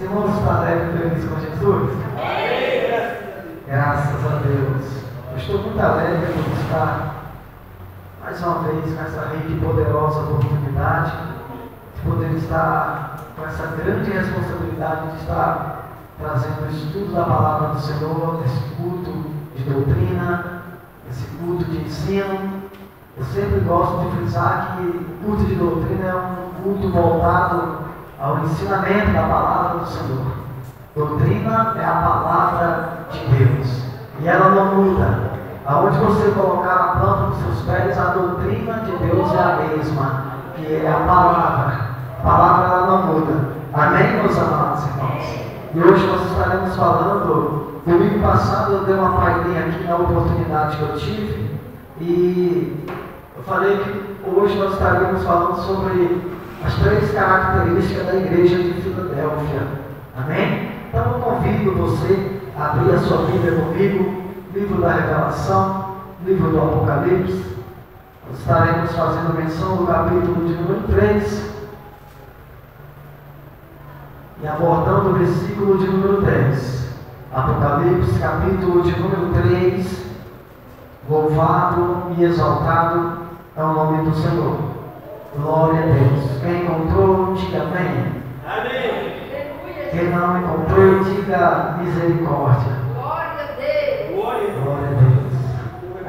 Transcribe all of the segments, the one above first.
irmãos estão alegres e felizes com Jesus? Graças a Deus. Eu estou muito alegre por estar mais uma vez com essa rica e poderosa oportunidade de poder estar com essa grande responsabilidade de estar trazendo o estudo da palavra do Senhor, esse culto de doutrina, esse culto de ensino. Eu sempre gosto de frisar que o culto de doutrina é um culto voltado ao ensinamento da palavra do Senhor. Doutrina é a palavra de Deus e ela não muda. Aonde você colocar a planta dos seus pés, a doutrina de Deus é a mesma, que é a palavra. A palavra ela não muda. Amém, meus amados irmãos? E hoje nós estaremos falando. Domingo passado eu dei uma palhinha aqui na oportunidade que eu tive e eu falei que hoje nós estaríamos falando sobre as 3 características da igreja de Filadélfia. Amém? Então eu convido você a abrir a sua Bíblia comigo, livro da Revelação, livro do Apocalipse. Nós estaremos fazendo menção do capítulo de número 3 e abordando o versículo de número 10. Apocalipse, capítulo de número 3. Louvado e exaltado é o nome do Senhor. Glória a Deus. Quem encontrou, diga amém. Amém. Quem não encontrou, diga misericórdia. Glória a Deus. Glória a Deus.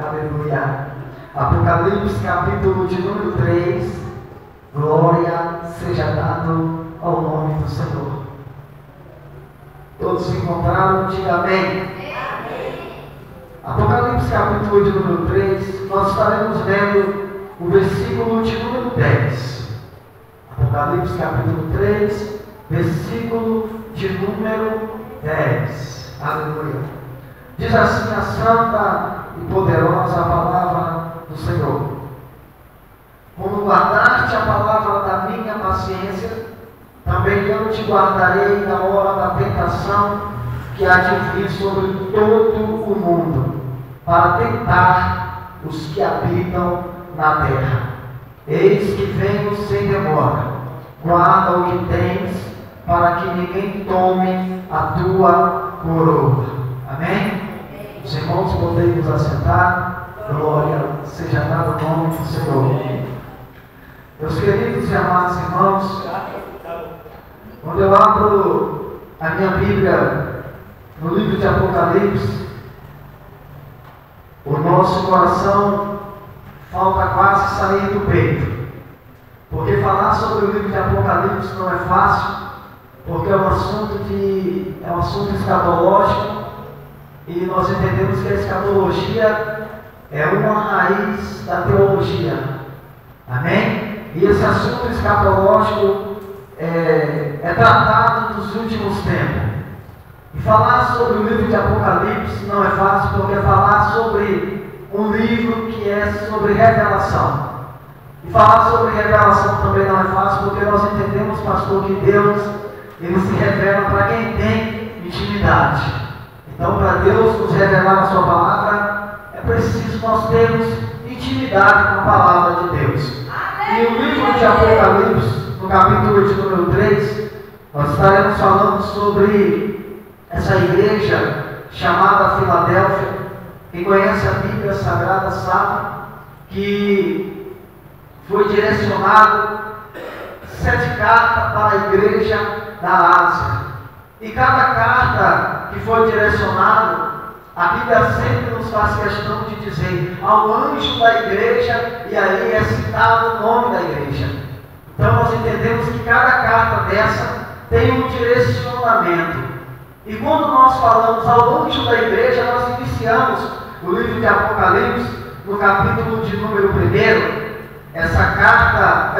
Aleluia. Apocalipse, capítulo de número 3. Glória seja dado ao nome do Senhor. Todos se encontraram, diga amém. Apocalipse, capítulo de número 3, nós estaremos vendo o versículo de número 10. Apocalipse, capítulo 3, versículo de número 10. Aleluia. Diz assim a santa e poderosa palavra do Senhor: como guardaste a palavra da minha paciência, também eu te guardarei na hora da tentação que há de vir sobre todo o mundo, para tentar os que habitam na terra. Eis que venho sem demora. Guarda o que tens, para que ninguém tome a tua coroa. Amém? Os irmãos podem nos assentar. Glória seja dada ao nome do Senhor. Meus queridos e amados irmãos, quando eu abro a minha Bíblia no livro de Apocalipse, o nosso coração falta quase sair do peito, porque falar sobre o livro de Apocalipse não é fácil, porque é um assunto escatológico, e nós entendemos que a escatologia é uma raiz da teologia. Amém? E esse assunto escatológico é tratado nos últimos tempos. E falar sobre o livro de Apocalipse não é fácil, porque falar sobre um livro que é sobre revelação. E falar sobre revelação também não é fácil, porque nós entendemos, pastor, que Deus, Ele se revela para quem tem intimidade. Então, para Deus nos revelar a sua palavra, é preciso nós termos intimidade com a palavra de Deus. E o livro de Apocalipse, no capítulo de número 3, nós estaremos falando sobre essa igreja chamada Filadélfia. Quem conhece a Bíblia Sagrada sabe que foi direcionado 7 cartas para a igreja da Ásia. E cada carta que foi direcionada, a Bíblia sempre nos faz questão de dizer ao anjo da igreja, e aí é citado o nome da igreja. Então nós entendemos que cada carta dessa tem um direcionamento. E quando nós falamos ao anjo da igreja, nós iniciamos o livro de Apocalipse no capítulo de número 1. Essa carta,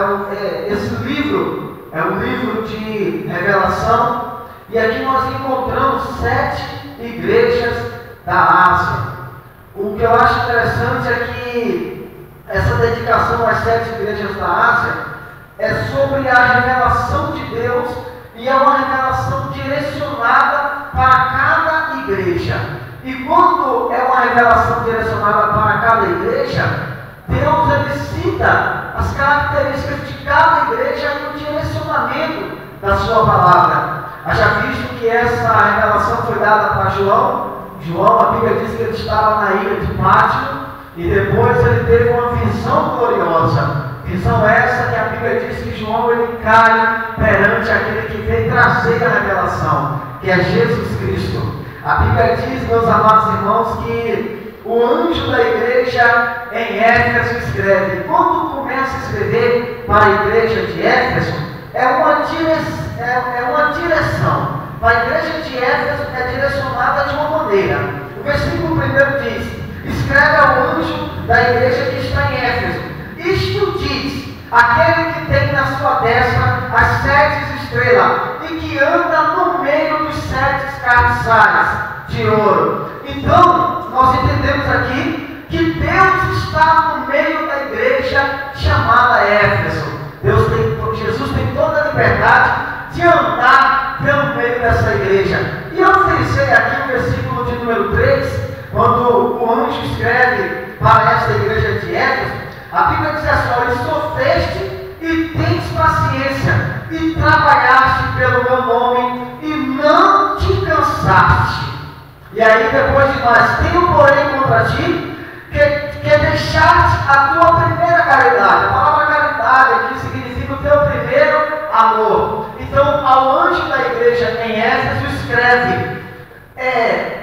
esse livro é um livro de revelação, e aqui nós encontramos 7 igrejas da Ásia. O que eu acho interessante é que essa dedicação às 7 igrejas da Ásia é sobre a revelação de Deus, e é uma revelação direcionada para cada igreja. E quando é uma revelação direcionada para cada igreja, Deus ele cita as características de cada igreja e o direcionamento da sua palavra. Haja visto que essa revelação foi dada para João. João, a Bíblia diz que ele estava na ilha de Patmos e depois ele teve uma visão gloriosa. Visão essa que a Bíblia diz que João ele cai perante aquele que veio trazer a revelação, que é Jesus Cristo. A Bíblia diz, meus amados irmãos, que o anjo da igreja em Éfeso escreve. Quando começa a escrever para a igreja de Éfeso, é uma direção. Para a igreja de Éfeso é direcionada de uma maneira. O versículo 1 diz: escreve ao anjo da igreja que está em Éfeso. Isto diz aquele que tem na sua destra as 7 estrelas e que anda no meio dos 7 cabeçalhos de ouro. Então, nós entendemos aqui que Deus está no meio da igreja chamada Éfeso. Jesus tem toda a liberdade de andar pelo meio dessa igreja. E eu frisei aqui o versículo de número 3, quando o anjo escreve para esta igreja de Éfeso. A Bíblia diz assim: olha, sofreste e tens paciência, e trabalhaste pelo meu nome, e não te cansaste. E aí depois de mais, tenho porém contra ti, que deixaste a tua primeira caridade. A palavra caridade aqui significa o teu primeiro amor. Então, ao anjo da igreja em Éfeso escreve: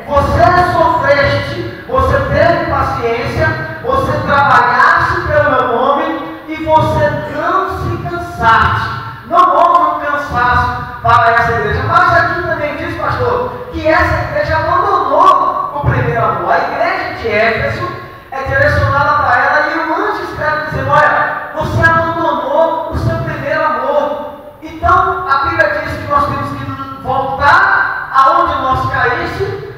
você sofreste, você teve paciência, você trabalhaste pelo meu nome e você não se cansaste. Não houve um cansaço para essa igreja. Mas aqui também diz, pastor, que essa igreja abandonou o primeiro amor. A igreja de Éfeso é direcionada para ela e o anjo escreve dizendo: olha, você abandonou o seu primeiro amor. Então a Bíblia diz que nós temos que voltar aonde nós caímos,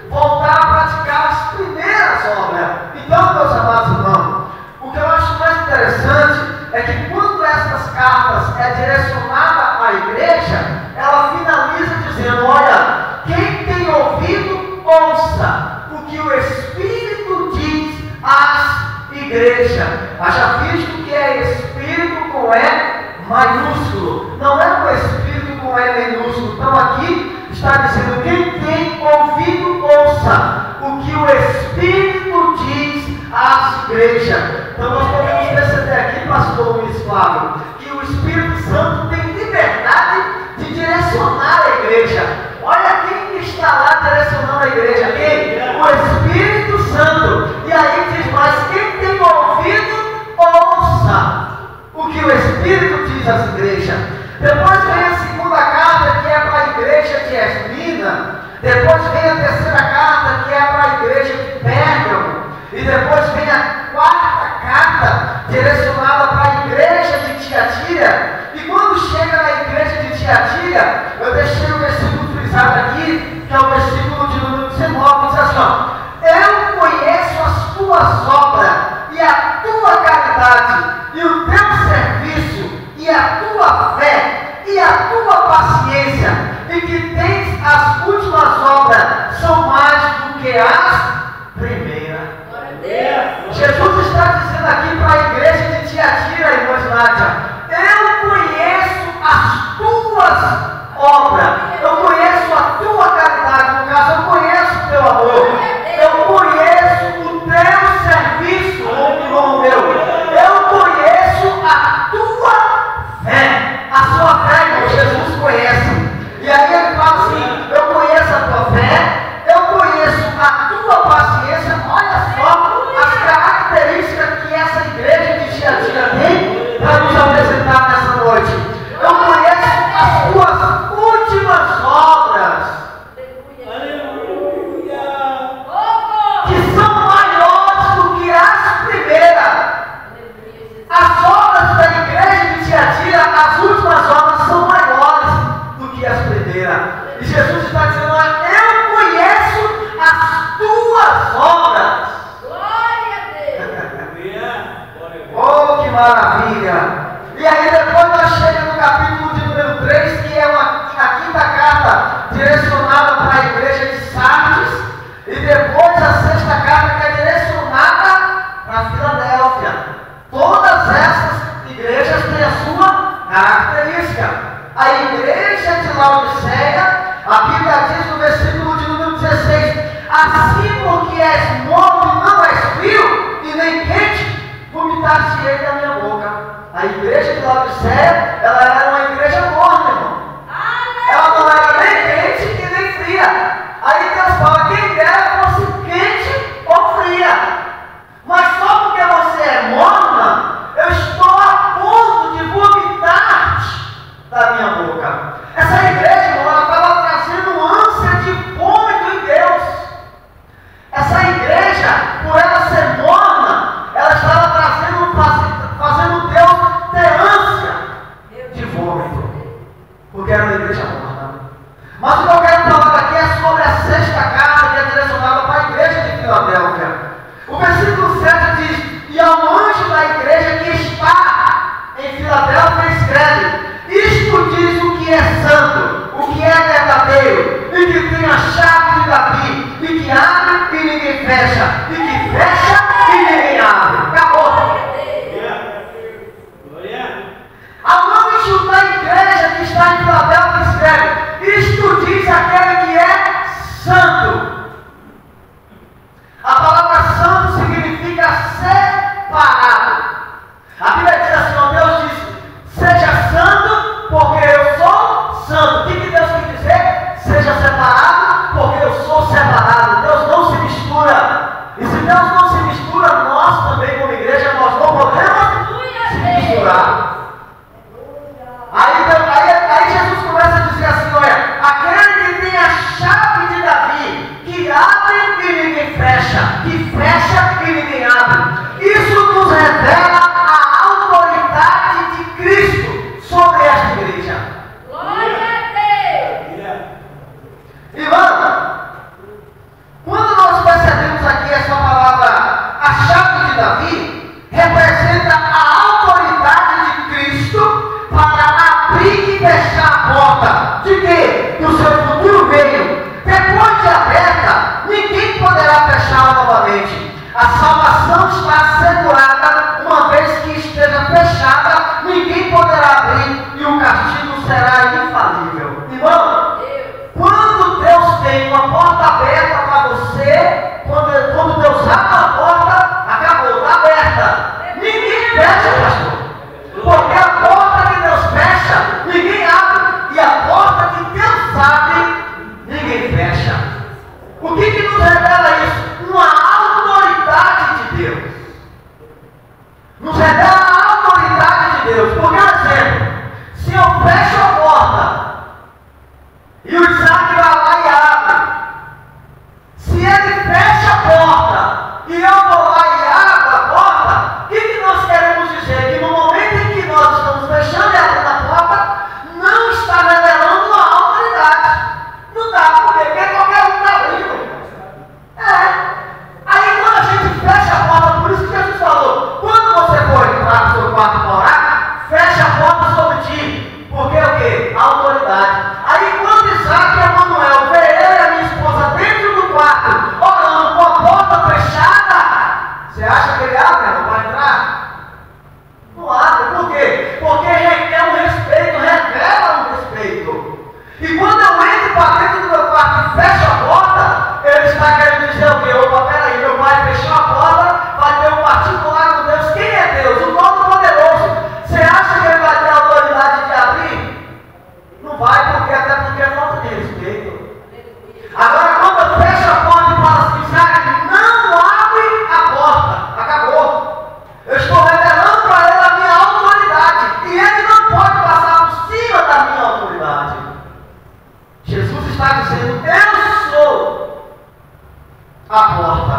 voltar a praticar as primeiras obras. Então, meus amados irmãos, o que eu acho mais interessante é que quando essas cartas é direcionada à igreja, ela finaliza dizendo: olha, quem tem ouvido, ouça o que o Espírito diz às igrejas. Haja visto que é Espírito com E maiúsculo, não é o Espírito com E minúsculo. Então aqui está dizendo: quem tem ouvido, ouça o que o Espírito diz às igrejas. Então nós podemos perceber aqui, pastor Luiz Flávio, que o Espírito Santo tem liberdade de direcionar a igreja. Olha quem está lá direcionando a igreja: quem? O Espírito Santo. E aí diz mais: quem tem ouvido, ouça o que o Espírito diz às igrejas. Depois vem a segunda carta, que é para a igreja de Esmina. Depois vem a terceira carta, que é para a igreja de Pérgamo. E depois vem a quarta carta, direcionada para a igreja de Tiatira. E quando chega na igreja de Tiatira, eu deixei o versículo frisado aqui, que é o versículo de número 19, diz assim: ó, eu conheço as tuas obras, e a tua caridade, e o teu serviço, e a tua fé, e a tua paciência, e que tens as últimas obras, são mais do que as primeiras. Jesus está dizendo aqui para a igreja de Tiatira, irmã Nádia: eu conheço as tuas obras, eu conheço a tua caridade, no caso, eu conheço o teu amor, eu conheço o teu serviço, irmão meu, eu conheço a tua fé. A sua fé, irmão, Jesus conhece. E aí ele fala assim: eu conheço a tua fé, eu conheço a tua paciência. Olha só as características que essa igreja de Tiatira tem para nos apresentar nessa noite. Eu conheço as tuas últimas obras, Aleluia! que são maiores do que as primeiras. As obras da igreja de Tiatira, as últimas obras, são maiores do que as primeiras. E Jesus está dizendo: eu conheço as tuas obras. Glória a Deus! Oh, que maravilha! E aí depois nós chegamos no capítulo de número 3, que é a quinta carta direcionada para a igreja de Sardes. E depois a sexta carta, que é direcionada para Filadélfia. Todas essas igrejas têm a sua característica. A igreja de Laodiceia de Laodiceia, ela era uma igreja morna, irmão. Ela não era nem quente e nem fria. Aí Deus fala, quem dera fosse quente ou fria. Mas só porque você é morna, eu estou a ponto de vomitar-te da minha boca. Essa igreja, irmão, ela estava trazendo ânsia de vômito em Deus. Essa igreja, por ela ser morna, ela estava fazendo Deus ter ânsia de vômito. Porque era uma igreja morna. Mas o que eu quero falar aqui é sobre a sexta carta que é direcionada para a igreja de Filadélfia. O versículo 7 diz, e ao anjo da igreja que está em Filadélfia escreve, isto diz o que é santo, o que é verdadeiro, e que tem a chave de Davi, e que abre e ninguém fecha, e que fecha e ninguém abre. Acabou. Ao anjo da igreja que está em Filadélfia escreve, isto diz aquele que é santo. A palavra santo significa separado. A Bíblia diz assim, ó, Deus diz, seja santo, porque eu sou santo. O que Deus quer dizer? Seja separado, porque eu sou separado. Deus não se mistura. E se Deus não se mistura, nós também como igreja, nós não podemos se misturar. Aí Jesus começa a dizer assim, olha, aquele que tem a chave de Davi, que abre e ninguém fecha, que fecha e ninguém abre. Isso nos revela a autoridade de Cristo sobre esta igreja. Glória a Deus! Irmão, quando nós percebemos aqui essa palavra, a chave de Davi, representa a autoridade de Cristo para abrir e fechar a porta de quê? Do seu futuro reino. Depois de aberta, ninguém poderá fechá-la novamente. A salvação está assegurada, uma vez que esteja fechada, ninguém poderá abrir e o castigo será infalível. Irmão, quando Deus tem uma porta aberta para você, quando Deus abre a porta, acabou, está aberta. Ninguém fecha, pastor. Porque a porta que Deus fecha, ninguém abre. E a porta que Deus abre, ninguém fecha. O que nos revela isso? Uma autoridade de Deus. Nos revela a autoridade de Deus. Por exemplo, se eu fecho a porta e o Isaac vai lá e abre, se ele fecha a porta e eu vou lá e abro a porta, o que nós queremos dizer? Que no momento em que nós estamos fechando e abrindo a porta, não está revelando a autoridade. Não dá, porque qualquer um está abrindo. Aí quando a gente fecha a porta, por isso que Jesus falou, quando você for entrar no seu quarto morar, fecha a porta sobre ti. Porque o quê? A autoridade. Aí quando Isaac e Emanuel vê eu e a minha esposa dentro do quarto, orando com a porta fechada, você acha que ele abre, não vai entrar? Não abre. Por quê? Porque requer um respeito, revela um respeito. E quando eu entro para dentro do meu quarto e fecho a porta, ele está querendo dizer o quê? Opa, peraí, meu pai fechou a porta, vai ter um particular com Deus. Quem é Deus? O Todo-Poderoso. Você acha que ele vai ter a autoridade de abrir? Não vai, até porque é falta de respeito. Agora, quando eu fecho a porta e falo assim, Isaac, não abre a porta. Acabou. Eu estou revelando para ele a minha autoridade. E ele não pode passar por cima da minha autoridade. Jesus está dizendo, eu sou a porta.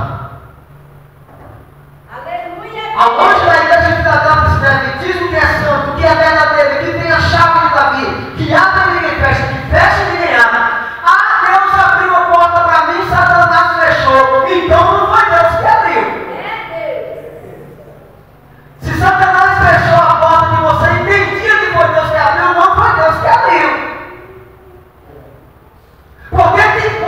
Aleluia! Ao anjo da igreja de Filadélfia escreve, diz o que é santo, o que é verdadeiro, que tem a chave de Davi, que abre e ninguém fecha, que fecha e ninguém abre. Ah, Deus abriu a porta para mim, Satanás fechou. Então não foi Deus que abriu. Se Satanás fechou a porta que você entendia que foi Deus que abriu, não foi Deus que abriu. Porque tem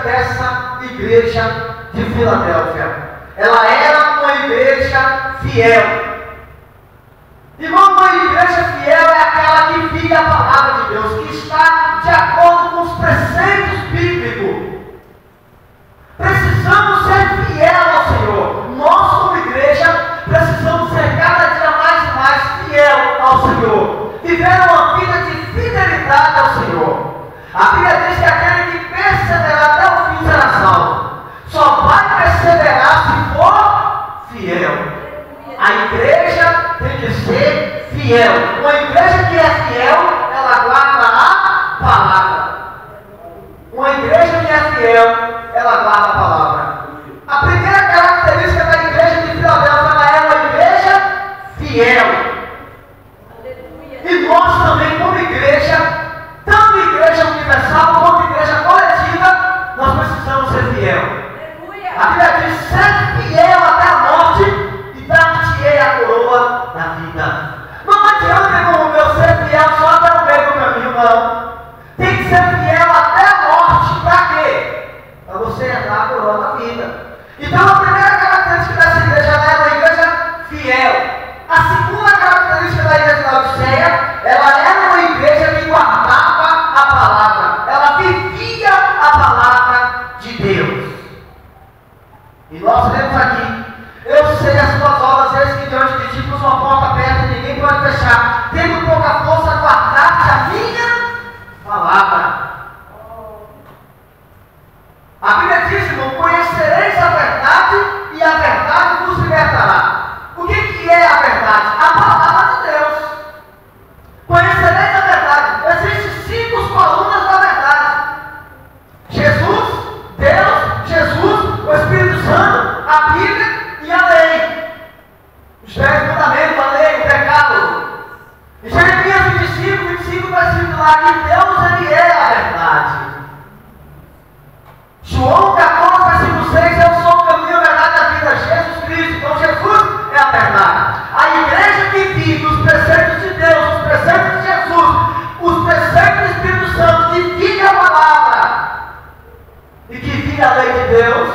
dessa igreja de Filadélfia. Ela era uma igreja fiel. Irmão, uma igreja fiel é aquela que vive a palavra de Deus, que está de acordo com os preceitos bíblicos. Precisamos ser fiel ao Senhor. Nós, como igreja, precisamos ser cada dia mais e mais fiel ao Senhor. Viver uma vida de fidelidade ao Senhor. A Bíblia diz que aquele que perseverar até o fim será salvo. Só vai perseverar se for fiel. A igreja tem que ser fiel. Uma igreja que é fiel, ela guarda a palavra. Uma igreja que é fiel, ela guarda a palavra. A primeira característica da igreja de Filadélfia, ela é uma igreja fiel. E nós também, como igreja, tanto igreja universal quanto igreja coletiva, nós precisamos ser fiel. A Bíblia diz: ser fiel até a morte e dar-te-ei a coroa da vida. Não adianta, irmão meu, ser fiel só até o meio do caminho, não. Tem que ser fiel até a morte. Para quê? Para você herdar a coroa da vida. Então a primeira característica dessa igreja é uma igreja fiel. A segunda característica da igreja de Laodiceia, ela era uma igreja que guardava a palavra. Ela vivia a palavra de Deus. E nós lemos aqui: eu sei as tuas obras, eis que diante de ti pus uma porta aberta e ninguém pode fechar. Tendo pouca força, guardaste a minha palavra. A Bíblia diz, irmão: conhecereis a verdade e a verdade vos libertará. O que é a verdade? A palavra de Deus. Conhecereis a verdade. Existem 5 colunas da verdade: Jesus, Deus, Jesus, o Espírito Santo, a Bíblia e a lei. Os 10 mandamentos, a lei, o pecado. Em Jeremias 25 vai escrito lá que Deus, Ele é a verdade. João 14, versículo 6, eu sou o caminho, a verdade e a vida, Jesus Cristo. Então Jesus é a verdade. A igreja que vive os preceitos de Deus, os preceitos de Jesus, os preceitos do Espírito Santo, que vive a palavra e que vive a lei de Deus,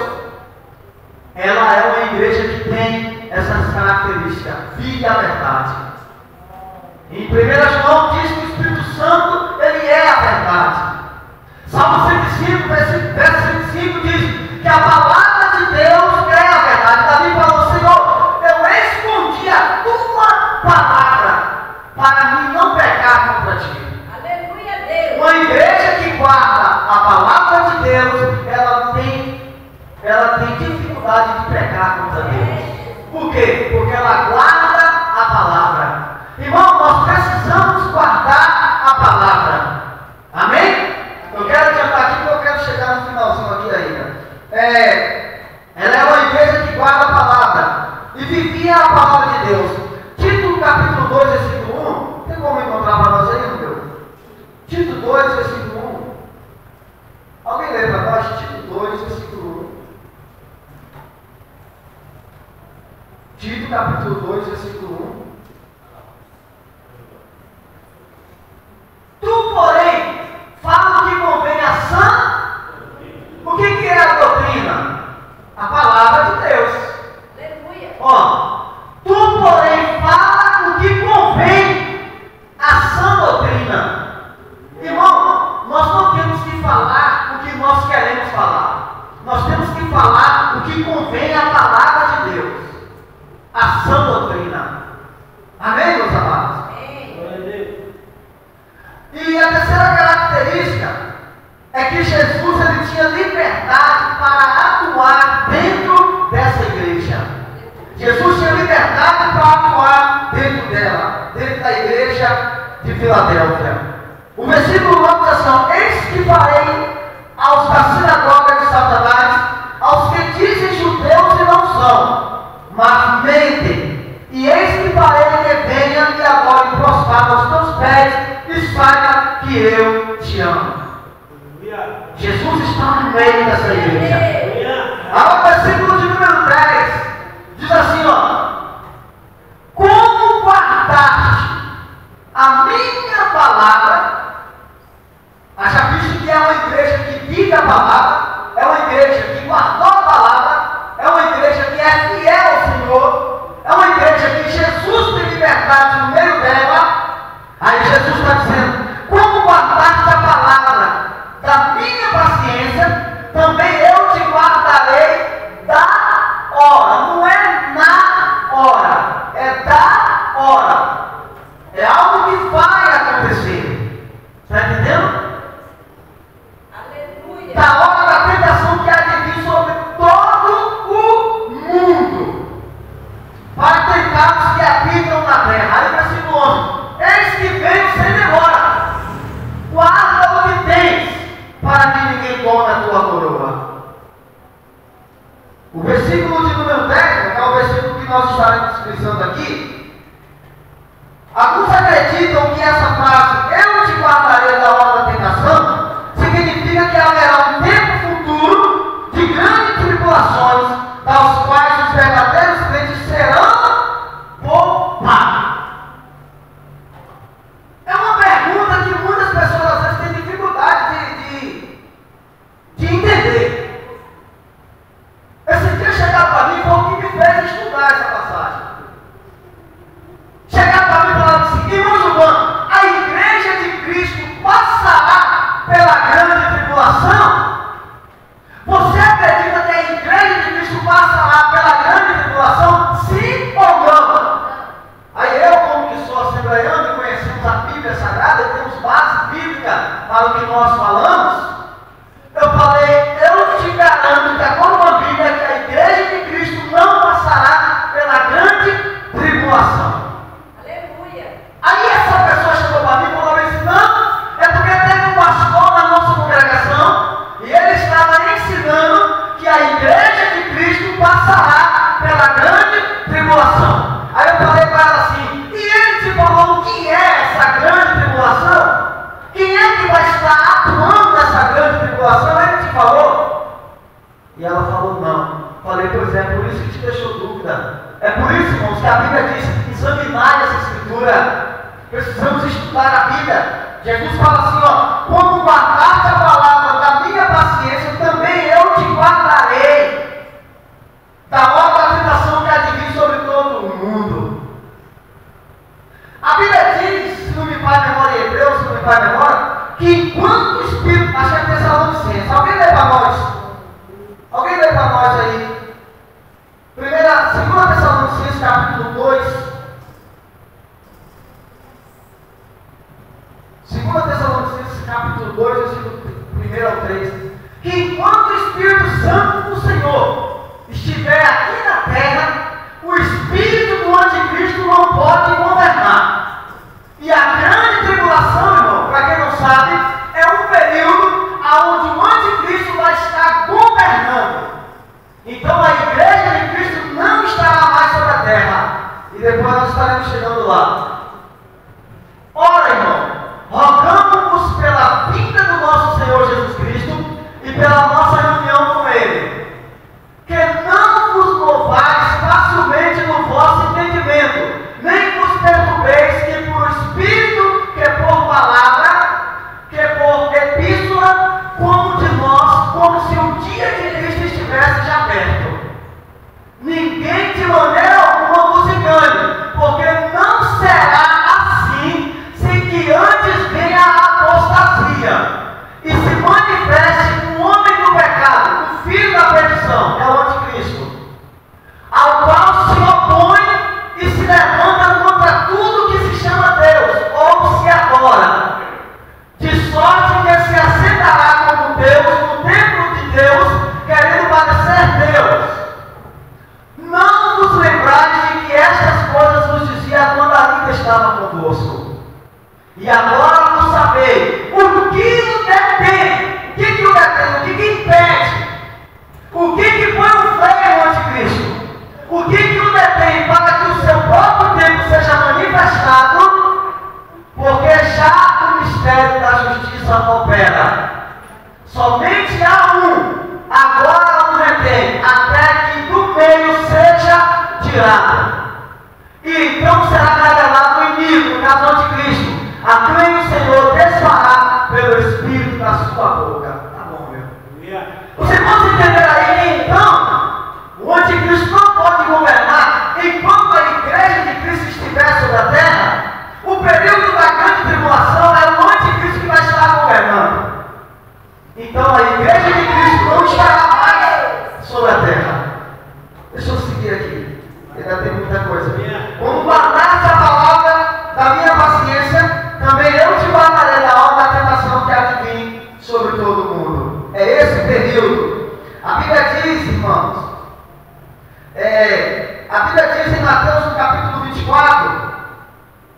ela é uma igreja que tem essas características: vive a verdade. Em 1 João diz que o Espírito Santo, ele é a verdade. Salmo 105, verso 105 diz que a palavra de Deus é a verdade. Davi falou: Senhor, eu escondi a tua palavra para mim não pecar contra ti. Aleluia, Deus. Uma igreja que guarda a palavra de Deus, ela tem dificuldade de pecar contra Deus. Por quê? Porque ela guarda a palavra. Irmão, nós precisamos guardar a palavra. Amém? Eu quero adiantar aqui porque eu quero chegar no finalzinho aqui ainda. Ela é uma igreja que guarda a palavra e vivia a palavra de Deus. Tito capítulo 2, versículo 1. Tem como encontrar para nós aí, meu? Tito 2, versículo 1. Alguém lê para nós? Tito 2, versículo 1. Tito capítulo 2, versículo 1. Tu, porém, fala o que convém a sã. O que é a doutrina? A palavra de Deus. Aleluia. Ó, tu, porém, fala o que convém a sã doutrina. Irmão, nós não temos que falar o que nós queremos falar. Nós temos que falar o que convém à palavra de Deus. A sã doutrina. Amém, meus amados? E a terceira característica é que Jesus, ele tinha liberdade para atuar dentro dessa igreja. Jesus tinha liberdade para atuar dentro dela, dentro da igreja de Filadélfia. O versículo 9 diz assim: eis que farei aos da sinagoga de Satanás, aos que dizem judeus e não são, mas mentem. E eis que farei que venha e agora prostrado aos teus pés e saiba que eu te amo. Jesus está no meio dessa igreja. Agora o versículo de número 10 diz assim, ó: como guardaste a minha palavra. Já visto que é uma igreja que vive a palavra, é Jesus está dizendo: como guardaste a palavra da minha paciência, também eu te guardarei da hora. Não é na hora, é da hora. É algo que vai acontecer. Está entendendo? Aleluia. Da hora da tentação que há de vir sobre todo o mundo, para tentar os que habitam na terra. Aí versículo 11: eis que venho sem demora, guarda o que tens, para que ninguém tome a tua coroa. O versículo de número 10, que é o versículo que nós estaremos utilizando aqui, alguns acreditam que essa frase, eu te guardarei da hora da tentação, significa que haverá um tempo futuro de grandes tribulações, das quais os verdadeiros crentes serão poupados. É uma pergunta que muitas pessoas às vezes têm dificuldade de entender. Esse dia chegaram para mim e foi o que me fez estudar essa passagem. Chegaram para mim e falaram assim: irmão Giovanni, a igreja de Cristo passará pela grande tribulação? Você acredita que a igreja de Cristo passará pela grande tribulação? Sim ou não? Aí eu, como que sou assembleiano e conhecemos a Bíblia Sagrada e temos base bíblica para o que nós falamos, eu falei: eu te garanto que agora uma Bíblia é que a igreja de Cristo não passará pela grande tribulação. Aleluia. Aí essa pessoa chegou para mim e falou assim: não, é porque teve um pastor na nossa congregação e ele estava ensinando que a igreja de Cristo passará pela grande tribulação. Aí eu falei para ela assim: e ele te falou o que é essa grande tribulação? Quem é que vai estar atuando nessa grande tribulação? Ele te falou? E ela falou: não. Falei: pois é, por isso que te deixou dúvida. É por isso, irmãos, que a Bíblia diz: examinar essa escritura. Precisamos estudar a Bíblia. Jesus fala assim: ó, como guardaste a palavra da minha paciência, também eu te guardarei da hora da tentação que há de vir sobre todo o mundo. A Bíblia diz, se não me falha a memória em Hebreus, se não me falha a memória, que enquanto o Espírito, acho que é Tessalonicenses, alguém lê para nós? Alguém lê para nós aí? 2 Tessalonicenses capítulo 2. 2 Tessalonicenses capítulo 2, versículo 1 ao 3. Que enquanto o Espírito Santo do Senhor estiver aqui na terra, o Espírito do Anticristo não pode governar. E a grande tribulação, irmão, para quem não sabe, é um período onde o Anticristo vai estar governando. Então a igreja de Cristo não estará mais sobre a terra. E depois nós estaremos chegando lá. Ora, irmão, rogamos-vos pela vinda do nosso Senhor Jesus Cristo e pela nossa reunião com Ele, que não vos movais facilmente no vosso entendimento, nem vos perturbeis, que por Espírito, que por palavra, que por epístola, como de nós, como se o dia de Cristo estivesse já perto. Ninguém de maneira alguma vos engane, porque não será assim, sem que antes venha a apostasia e se manifeste o homem do pecado, o filho da perdição, é o anticristo, ao qual se opõe e se levanta contra tudo que se chama Deus ou se adora, de sorte que se assentará como Deus no templo de Deus, querendo parecer Deus. Não vos lembrais de que estas coisas vos dizia quando ainda estava convosco. E agora vos sabei o que o detém. O que o detém? O que impede? O que põe o freio no anticristo? O que o detém para que o seu próprio tempo seja manifestado? Porque já o mistério da justiça opera. Somente há um. Agora o retém, até que do meio seja tirado. E então será revelado o inimigo, no caso do anticristo, a quem o Senhor desfará pelo Espírito da sua boca. Tá bom, meu. Você pode entender aí que então o anticristo não pode governar enquanto a igreja de Cristo estiver sobre a terra. O período da grande tribulação esse período. A Bíblia diz, irmãos, a Bíblia diz em Mateus, no capítulo 24,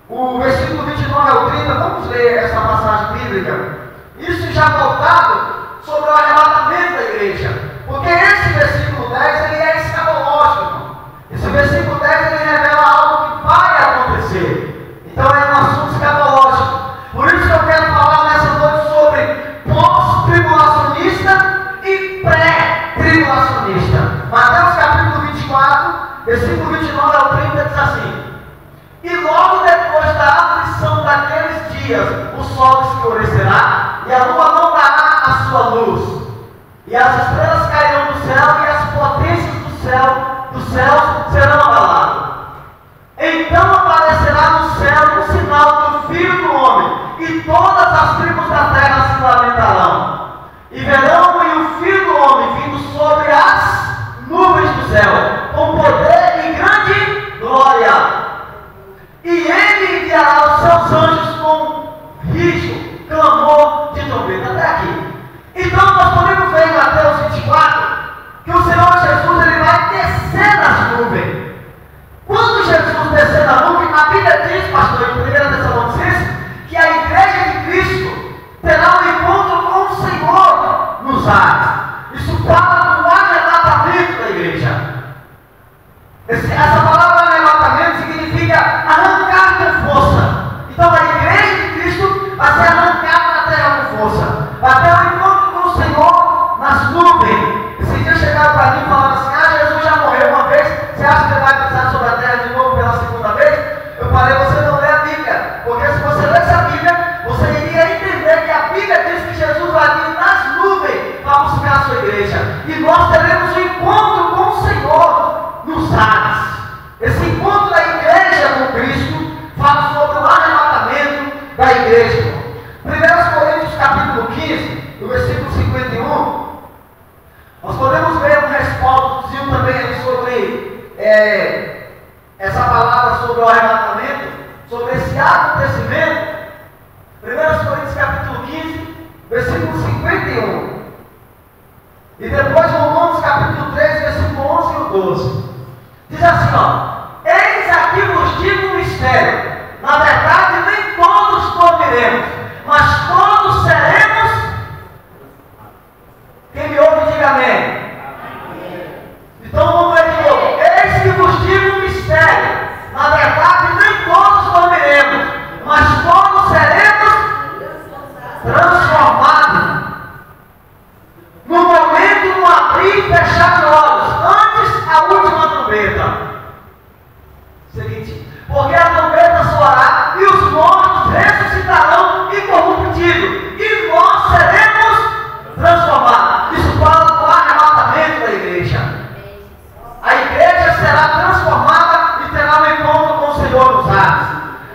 o versículo 29 ao 30, vamos ler essa passagem bíblica. Isso já voltado sobre o arrebatamento da igreja. Porque esse versículo 10, ele é escatológico, irmão. Esse versículo 10, ele revela algo que vai acontecer. Então é um assunto escatológico. Por isso que eu quero falar nessa noite sobre pós-tribulacionista e pré-tribulacionista. Mateus capítulo 24, versículo 29 ao 30 diz assim: e logo depois da aflição daqueles dias, o sol escurecerá, e a lua não dará a sua luz, e as estrelas cairão do céu, e as potências dos céus serão abaladas. Então aparecerá no céu o sinal do Filho do Homem, e todas as tribos da terra se lamentarão, e verão o Filho do Homem vindo sobre as nuvens do céu, com poder e grande glória. E ele enviará os seus anjos com rijo, clamor de trombeta. Até aqui. Então nós podemos ver em Mateus 24 que o Senhor Jesus ele vai descer nas nuvens. Quando Jesus descer na nuvem, a Bíblia diz, pastor, em 1 Tessalonicenses, que a igreja de Cristo terá um encontro com o Senhor nos ares. Isso fala do arrebatamento da igreja. Essa palavra arrebatamento significa arrancar com força. Então a igreja de Cristo vai ser arrancada da terra com força. Vai ter um encontro com o Senhor nas nuvens. Esse dia chegaram para mim e falaram assim: Jesus já morreu uma vez, você acha que ele vai pisar sobre a terra de novo pela segunda vez? Eu falei: você não lê a Bíblia, porque se você lesse a Bíblia, você iria entender que a Bíblia diz que Jesus vai vir nas nuvens para buscar a sua igreja. E nós teremos um encontro com o Senhor nos ares. Esse encontro da igreja com Cristo fala sobre o arrebatamento da igreja. 1 Coríntios capítulo 15, no versículo 51, nós podemos ver um respaldozinho também sobre essa palavra sobre o arrebatamento, sobre esse acontecimento. 1 Coríntios capítulo 15, versículo 51. E depois Romanos capítulo 13, versículo 11 e 12. Diz assim, eis aqui vos digo um mistério. Na verdade, nem todos dormiremos, mas todos seremos. Quem me ouve, diga amém. Então vamos ver de novo. Eis que vos digo um mistério. Na verdade, nem todos dormiremos, mas todos seremos transformados. No momento, no abrir e fechar de olhos, antes a última trombeta. Seguinte, porque a trombeta soará e os mortos ressuscitarão incorruptíveis, e nós seremos transformados. Isso fala do arrebatamento da igreja. A igreja será transformada e terá um encontro com o Senhor nos ares.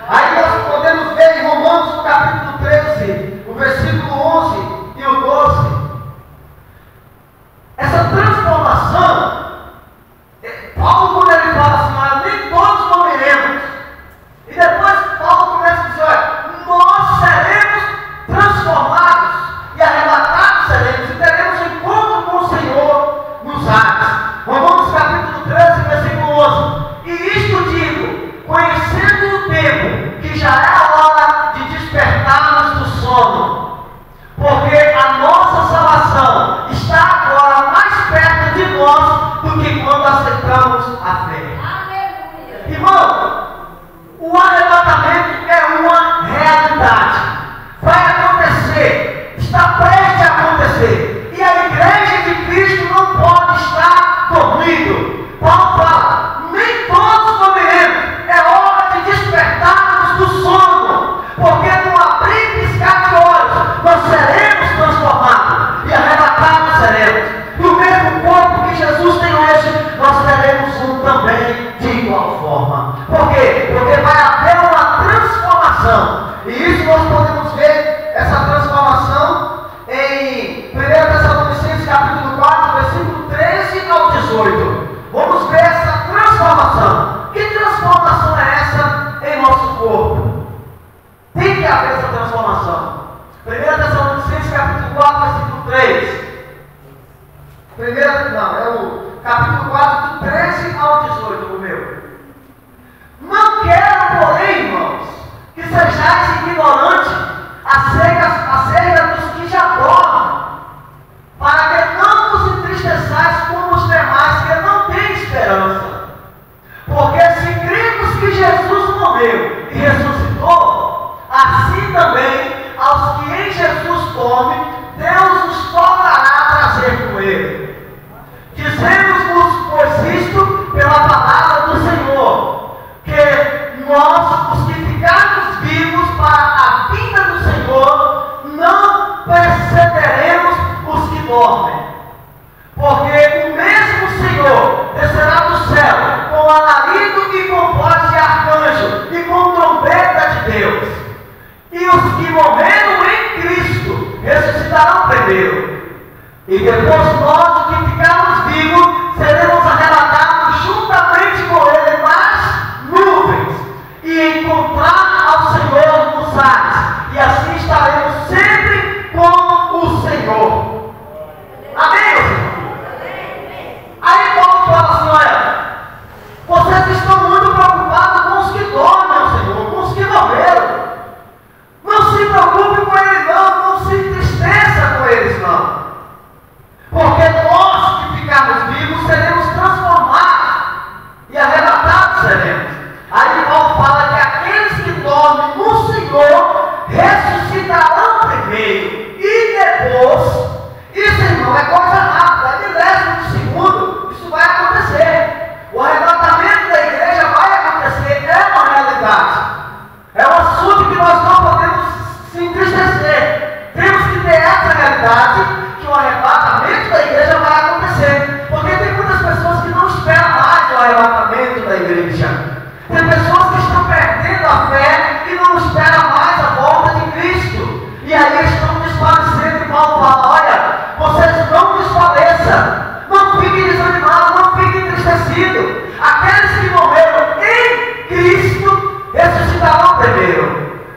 Aí nós podemos ver em Romanos no capítulo 13, o versículo 11 e o 12. Essa transformação, Paulo, quando ele fala assim, nem todos morreremos, e depois Paulo começa a dizer, nós seremos transformados e arrebatados seremos, e teremos um encontro com o Senhor nos ares. Romanos capítulo 13, versículo 11. E isto digo, conhecendo o tempo, que já é a hora de despertarmos do sono, porque a nossa salvação está agora mais perto de nós do que quando aceitamos a fé. Aleluia. Irmão, o arrebatamento é uma realidade. Vai acontecer, está prestes a acontecer. E a igreja de Cristo não pode estar dormindo. Paulo fala, nem todos dormiremos. É hora de despertarmos do sono, porque no abrir e piscar de olhos, nós seremos transformados e arrebatados seremos. E o mesmo corpo que Jesus tem hoje, nós teremos um também de igual forma. Por quê? Porque vai haver uma transformação. E isso nós podemos ver, essa transformação, em 1 Tessalonicenses capítulo 4, versículo 13 ao 18. Vamos ver essa transformação. Que transformação é essa em nosso corpo? Tem que haver essa transformação. 1 Tessalonicenses capítulo 4, versículo 3. É o capítulo 4, do 13 ao 18, no meu. Não quero, porém, irmãos, que sejais ignorantes acerca dos que já dormem, para que não vos entristeçais como os demais que não têm esperança. Porque se cremos que Jesus morreu e ressuscitou, assim também aos que em Jesus dormem, Deus os tornará a trazer com ele. Dizemos-vos, pois, isto pela palavra do Senhor, que nós, os que ficarmos vivos para a vinda do Senhor, não precederemos os que dormem. Porque o mesmo Senhor descerá do céu com alarido e com voz de arcanjo e com trombeta de Deus. E os que morreram em Cristo ressuscitarão primeiro. E depois nós, os que ficarmos vivos, seremos arrebatados juntamente com Ele nas nuvens e encontrar ao Senhor nos ares. E assim estaremos sempre com o Senhor. Amém, meus irmãos? Aí Paulo fala assim: olha, vocês estão muito preocupados com os que dormem, Senhor, com os que morreram. Não se preocupe com eles não se entristeça com eles não. Porque nós que ficarmos vivos seremos transformados e arrebatados seremos. Aí Paulo fala que aqueles que dormem no Senhor ressuscitarão primeiro e depois. Isso, irmão, é coisa rápida, é milésimo de segundo, isso vai acontecer. O arrebatamento da igreja vai acontecer, é uma realidade. É um assunto que nós não podemos se entristecer. Temos que ter essa realidade, que o arrebatamento da igreja vai acontecer. Porque tem muitas pessoas que não esperam mais o arrebatamento da igreja. Tem pessoas que estão perdendo a fé e não esperam mais a volta de Cristo. E aí estão desfalecendo, e Paulo fala: olha, vocês não desfaleçam, não fiquem desanimados, não fiquem entristecidos. Aqueles que morreram em Cristo ressuscitarão primeiro.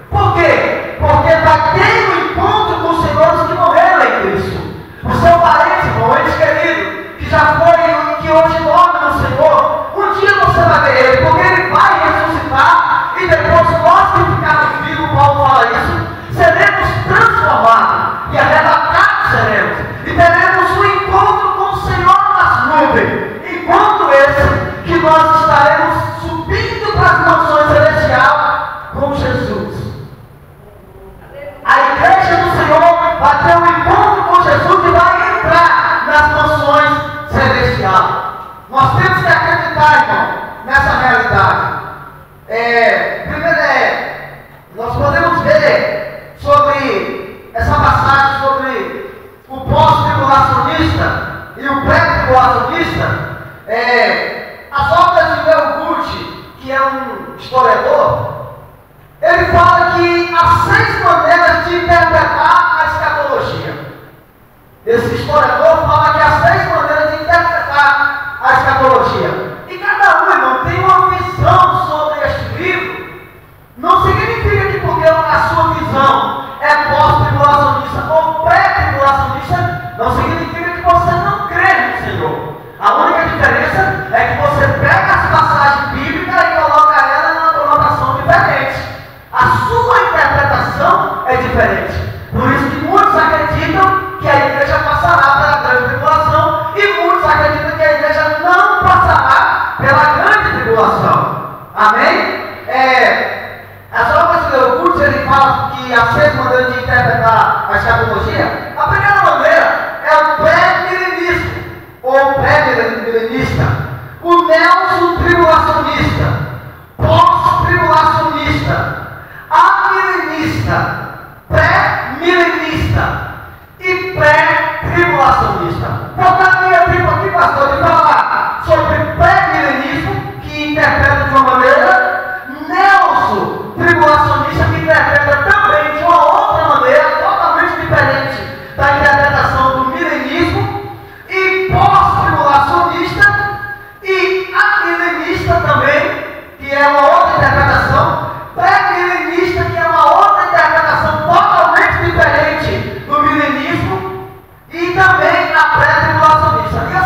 Por quê? Porque vai ter um encontro com os senhores que morreram em Cristo. O seu parente, irmão, ente querido, que já foi, que hoje dorme no Senhor, um dia você vai ver ele, porque ele vai ressuscitar, e depois nós que ficarmos vivos, Paulo fala isso, seremos transformados e arrebatados seremos, e teremos um encontro com o Senhor nas nuvens. Enquanto esse que nós estaremos subindo para as mansões celestiais com Jesus. A igreja do Senhor vai ter um encontro com Jesus e vai entrar nas mansões celestiais. Nós temos que acreditar, irmão, nessa realidade. Primeiro, nós podemos ver sobre essa passagem sobre o pós-tribulacionista e o pré-tribulacionista. As obras de Leo Gucci, que é um historiador, ele fala que há 6 maneiras de interpretar a escatologia. Esse historiador fala que há 6 maneiras de interpretar a escatologia. E cada um, irmão, tem uma visão sobre este livro. Não significa que porque a sua visão é pós-tribulacionista ou pré-tribulacionista, não significa que você não crê no Senhor. A única diferença é que você pega as passagens bíblicas e coloca ela numa conotação diferente. A sua interpretação é diferente. Por isso que muitos acreditam que a igreja passará pela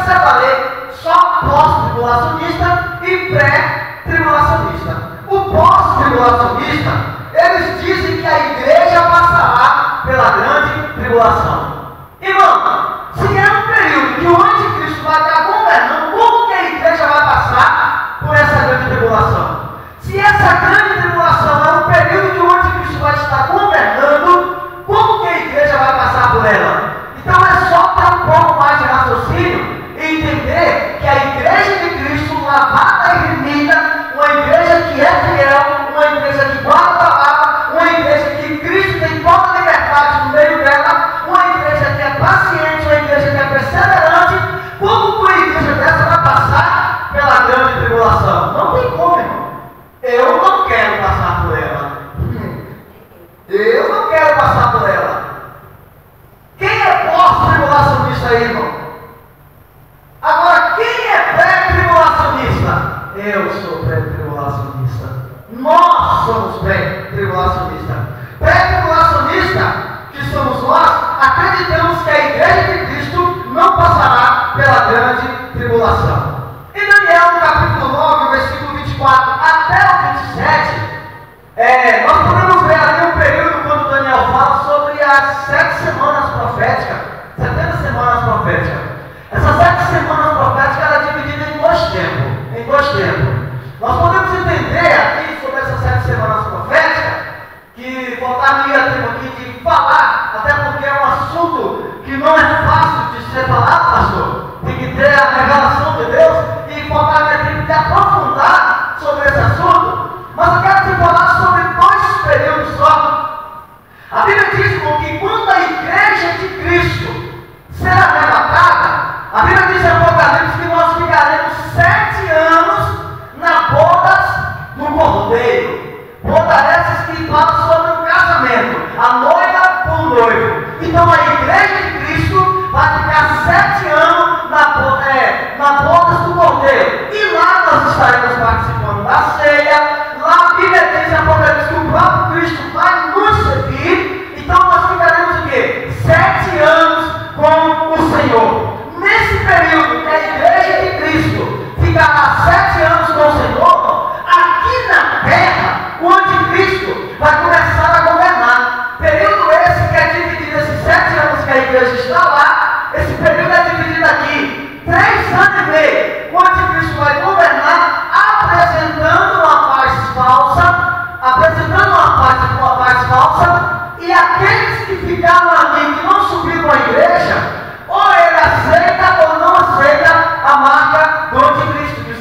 separei só pós-tribulacionista e pré-tribulacionista. O pós-tribulacionista, eles dizem que a igreja passará pela grande tribulação. Irmão, se é um período que o anticristo vai estar governando, como que a igreja vai passar por essa grande tribulação? Se essa grande tribulação é um período que o anticristo vai estar governando, como que a igreja vai passar por ela? Então é só ter um pouco mais de raciocínio e entender que a igreja de Cristo, lavada e remida, uma igreja que é fiel, uma igreja que guarda a palavra, uma igreja que Cristo tem toda a liberdade no meio dela, uma igreja que é paciente, uma igreja que é perseverante. Como uma igreja dessa vai passar pela grande tribulação? Não tem como, irmão. Eu não quero passar por ela. Eu não quero passar por ela. Quem é pós-tribulacionista aí, irmão? Agora, quem é pré-tribulacionista? Eu sou pré-tribulacionista. Nós somos pré-tribulacionista. Pré-tribulacionista, que somos nós, acreditamos que a igreja de Cristo não passará pela grande tribulação. Em Daniel, no capítulo 9, versículo 24 até o 27, nós podemos ver ali um período quando Daniel fala sobre as 7 semanas proféticas, 70 semanas proféticas. Essas 7 semanas proféticas ela é dividida em dois tempos. Nós podemos entender aqui sobre essas 7 semanas proféticas, que faltaria tempo aqui de falar, até porque é um assunto que não é fácil de ser falado, pastor. Tem que ter a revelação de Deus e faltaria tempo de aprofundar sobre esse assunto. Mas eu quero te falar sobre 2 períodos só. A Bíblia diz, irmão, que quando a igreja de Cristo será arrebatada, a Bíblia diz em Apocalipse que nós ficaremos 7 anos na bodas do Cordeiro. Boda essas que falam sobre o casamento, a noiva com o noivo. Então a igreja de Cristo vai ficar 7 anos na bodas do Cordeiro. E lá nós estaremos participando da ceia. Lá a Bíblia diz em Apocalipse que o próprio Cristo vai nos servir. Então nós ficaremos o quê? 7 anos com o Senhor. Nesse período que a igreja de Cristo ficará 7 anos com o Senhor, aqui na terra, o anticristo vai começar a governar. Período esse que é dividido, esses 7 anos que a igreja está lá, esse período é dividido aqui, 3 anos e meio. O anticristo vai governar apresentando uma paz falsa, e aqueles que ficaram ali, que não subiram à igreja, ou ele aceita ou não aceita a marca do anticristo, que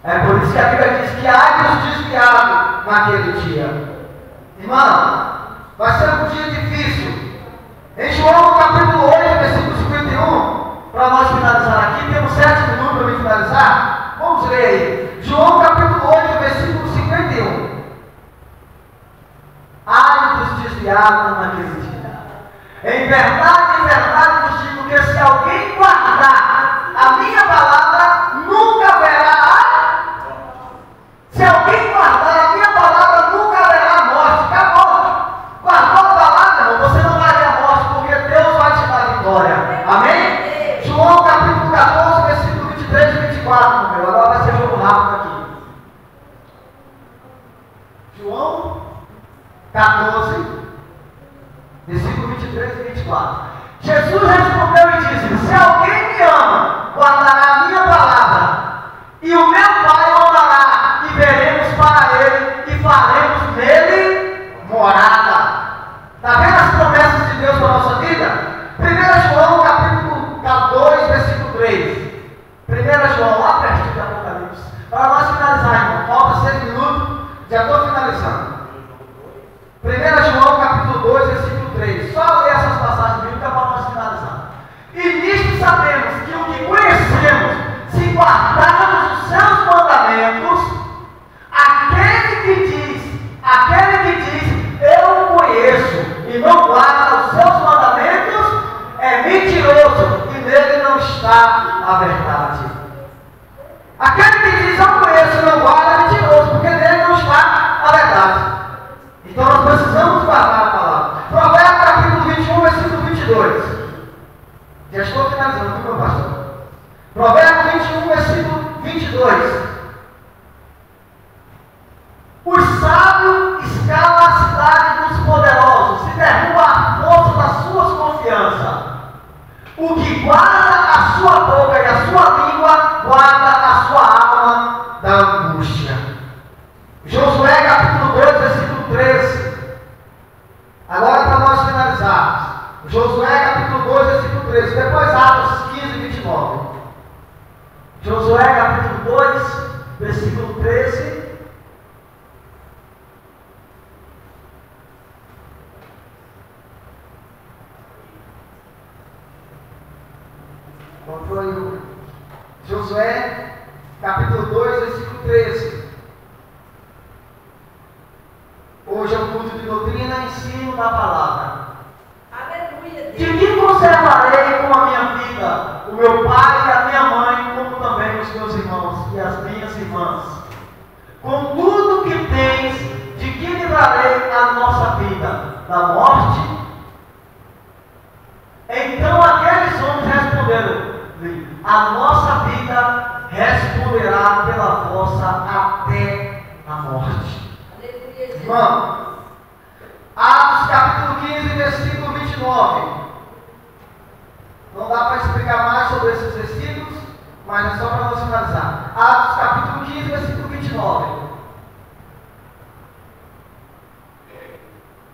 É por isso que a Bíblia diz que há dos desviados naquele dia. Irmão, vai ser um dia difícil. Em João capítulo 8, versículo 51, para nós finalizar aqui, temos 7 minutos para finalizar. Vamos ler aí. João capítulo 8, versículo 51. Ai dos desviados naquele dia. Em verdade vos digo que se alguém guardar a minha palavra, nunca haverá. Se alguém guardar a minha palavra, nunca haverá morte. Acabou. Guardou a palavra, irmão, você não vai ter a morte, porque Deus vai te dar a vitória. Amém? João capítulo 14, versículo 23 e 24, meu. Agora vai ser jogo rápido aqui. João 14, versículo 23 e 24. Jesus respondeu e disse: se alguém me ama, guardará a minha palavra, e o meu Pai o amará, e veremos para ele, e faremos nele morada. Está vendo as promessas de Deus para a nossa vida? 1 João capítulo 2, versículo 3. 1 João, lá perto de Apocalipse. Para nós finalizar, irmão, falta 6 minutos, já estou finalizando. 1 João capítulo 2, versículo 3. Só ler essas passagens bíblicas para nós finalizar. E nisto sabemos que o que conhecemos, se guardarmos os seus mandamentos, aquele que diz, eu o conheço, e não guarda os seus mandamentos, é mentiroso, e nele não está a verdade. Aquele que diz, eu conheço, e não guarda, é mentiroso, porque nele não está a verdade. Então nós precisamos guardar a palavra. Provérbios capítulo 21, versículo 22. Já estou finalizando, meu pastor. Provérbios 21, versículo 22. Os sábios escalam a cidade dos poderosos, se derruba a força das suas confianças. O que guarda a sua boca e a sua língua, guarda a sua alma da angústia. Josué capítulo 2, versículo 13. Agora para nós finalizarmos. Josué capítulo 2, versículo 13. Depois Atos 15 e 29. Josué capítulo 2, versículo 13. Qual foi o Josué capítulo 2, versículo 13. Hoje é um culto de doutrina e ensino da palavra. Aleluia. De que conservarei com a minha vida o meu pai e a minha mãe, como também os meus irmãos e as minhas irmãs? Com tudo que tens, de que livrarei a nossa vida? Da morte? Então aqueles homens responderam-lhe: a nossa vida responderá pela vossa até a morte. Irmão, Atos capítulo 15, versículo 29. Não dá para explicar mais sobre esses versículos, mas é só para nós finalizar. Atos capítulo 15, versículo 29.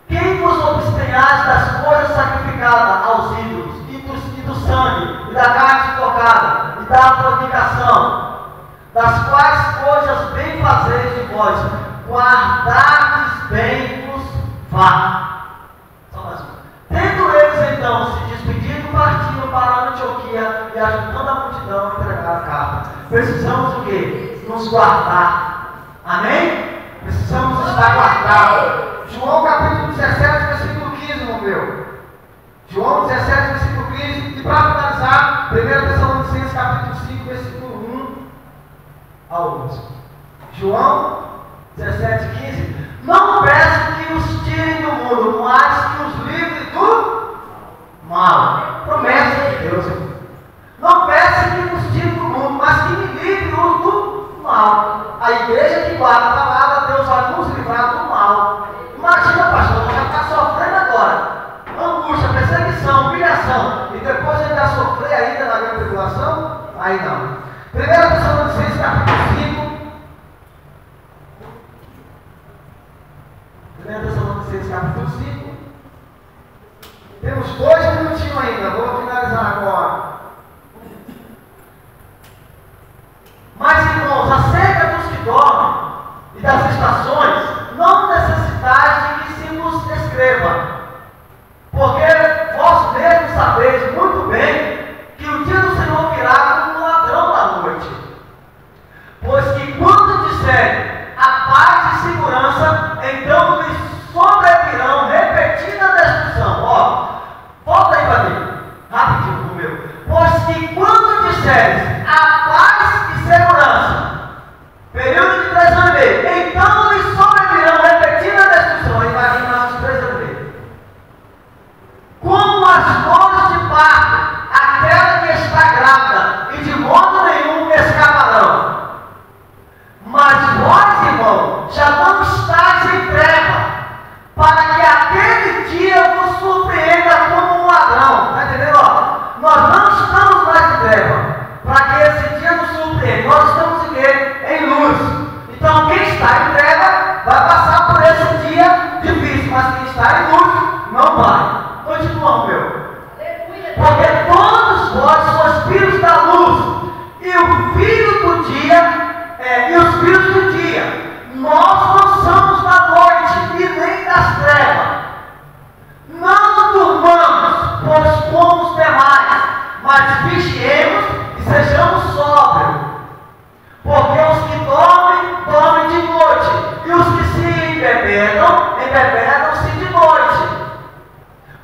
Quem vos obstinais das coisas sacrificadas aos ídolos, e do sangue, e da carne sufocada, e da fornicação, das quais coisas bem fazeis de vós, guardardes bem vos vá. Só mais uma. Tendo eles então se despedido, partiram para Antioquia e ajudando a multidão a entregar a carta. Precisamos o quê? Nos guardar. Amém? Precisamos estar guardados. João capítulo 17, versículo 15, irmão meu. João 17, versículo 15. E para finalizar, 1 Tessalonicenses capítulo 5, versículo 1 ao 11. João 17, 15. Não peço que os tirem do mundo, mas que os livre do mal. Promessa de Deus. Não peço que os tirem do mundo, mas que me livre do mal. A igreja que guarda a palavra, Deus vai nos livrar do mal. Imagina, pastor, já está sofrendo agora angústia, perseguição, humilhação, e depois ele vai sofrer ainda na grande tribulação? Aí não. 1 Tessalonicenses capítulo 5. 1 Tessalonicenses capítulo 5. Temos 2 minutinhos ainda, vou finalizar agora. Mas, irmãos, acerca disseres a paz e segurança, período de 3 anos e meio, então lhes sobrevirão repetidas destruições, vai vir mais uns 3 anos e meio. Como as dores de parto, aquela que está grávida, e de modo nenhum escaparão. Mas vós, irmão, já não estáis em treva, para que aquele dia vos surpreenda como um ladrão. Está entendendo? Ó, nós não estamos mais em treva, para que esse dia nos surpreenda. Nós estamos em quê? Em luz. Então quem está em treva vai passar por esse dia difícil, mas quem está em luz não vai. Continuamos, meu. Porque todos vós sois filhos da luz, e o filho do dia, e os filhos do dia. Nós não somos da noite e nem das trevas. Não durmamos, pois como os demais, mas vigiemos e sejamos sóbrios. Porque os que dormem, dormem de noite, e os que se embebedam, embebedam-se de noite.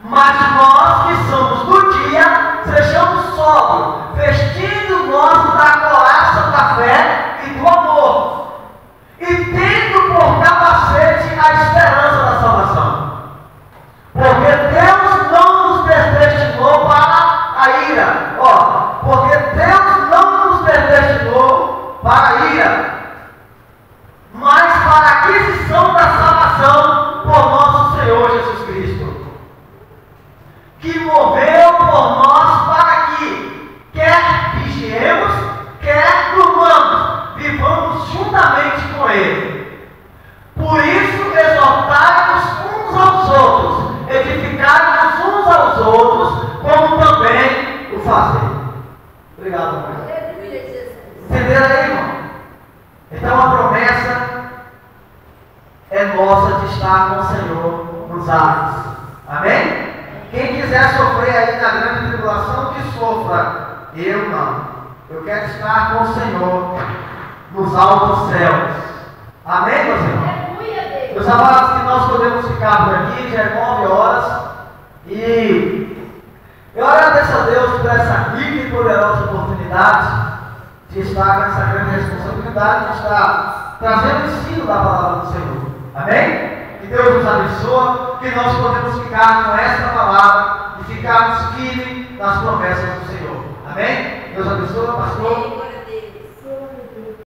Mas nós que somos do dia, sejamos sóbrios, vestindo nós da couraça da fé e do amor, e tendo por capacete a esperança da salvação. Porque Deus não nos predestinou para a ira. Porque Deus não nos predestinou para a ira, mas para a aquisição da salvação por nosso Senhor Jesus Cristo, que morreu por nós para que, quer vigiemos, quer durmamos, vivamos juntamente com Ele. Por isso, exortai-vos uns aos outros, edificai-vos uns aos outros, como também o fazei. Obrigado, irmão. Entenderam aí, irmão? Então a promessa é nossa de estar com o Senhor nos ares. Amém? Quem quiser sofrer aí na grande tribulação, que sofra. Eu não. Eu quero estar com o Senhor nos altos céus. Amém, meus irmãos? Meus amados, que nós podemos ficar por aqui, já é 9 horas. E eu agradeço a Deus por essa rica e poderosa oportunidade de estar com essa grande responsabilidade de estar trazendo o ensino da palavra do Senhor. Amém? Que Deus nos abençoe, que nós podemos ficar com esta palavra e ficarmos firmes nas promessas do Senhor. Amém? Deus abençoe, pastor.